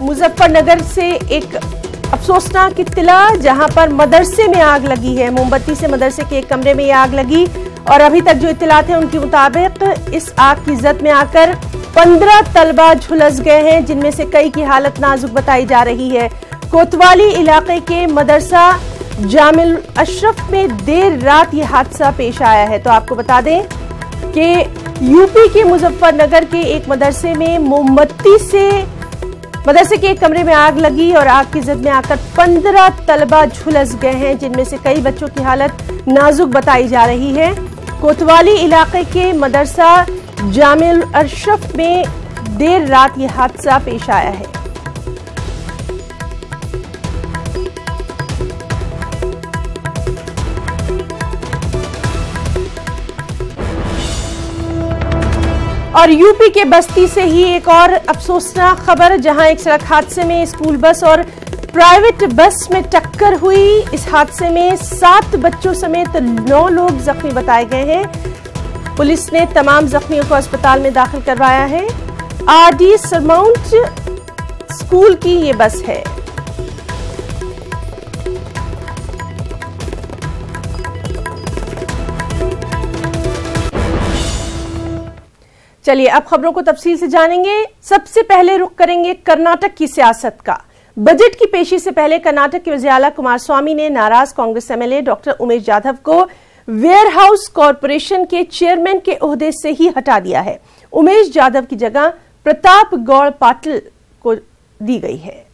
मुजफ्फरनगर से एक अफसोसनाक इत्तला, जहां पर मदरसे में आग लगी है। मोमबत्ती से मदरसे के एक कमरे में ये आग लगी और अभी तक जो इत्तलात हैं उनके मुताबिक इस आग की जद में आकर 15 तलबा झुलस गए हैं, जिनमें से कई की हालत नाजुक बताई जा रही है। कोतवाली इलाके के मदरसा जामिल अशरफ में देर रात ये हादसा पेश आया है। तो आपको बता दें कि यूपी के मुजफ्फरनगर के एक मदरसे में मोमबत्ती से मदरसे के एक कमरे में आग लगी और आग की जद में आकर 15 तलबा झुलस गए हैं, जिनमें से कई बच्चों की हालत नाजुक बताई जा रही है। कोतवाली इलाके के मदरसा जामिल अशरफ में देर रात ये हादसा पेश आया है। और यूपी के बस्ती से ही एक और अफसोसनाक खबर, जहां एक सड़क हादसे में स्कूल बस और प्राइवेट बस में टक्कर हुई। इस हादसे में 7 बच्चों समेत 9 लोग जख्मी बताए गए हैं। पुलिस ने तमाम जख्मियों को अस्पताल में दाखिल करवाया है। आरडी सरमाउंट स्कूल की ये बस है। चलिए अब खबरों को तफसील से जानेंगे। सबसे पहले रुख करेंगे कर्नाटक की सियासत का। बजट की पेशी से पहले कर्नाटक के वज़ीर आला कुमारस्वामी ने नाराज कांग्रेस एमएलए डॉक्टर उमेश जाधव को वेयर हाउस कॉरपोरेशन के चेयरमैन के ओहदे से ही हटा दिया है। उमेश जाधव की जगह प्रताप गौड़ पाटिल को दी गई है।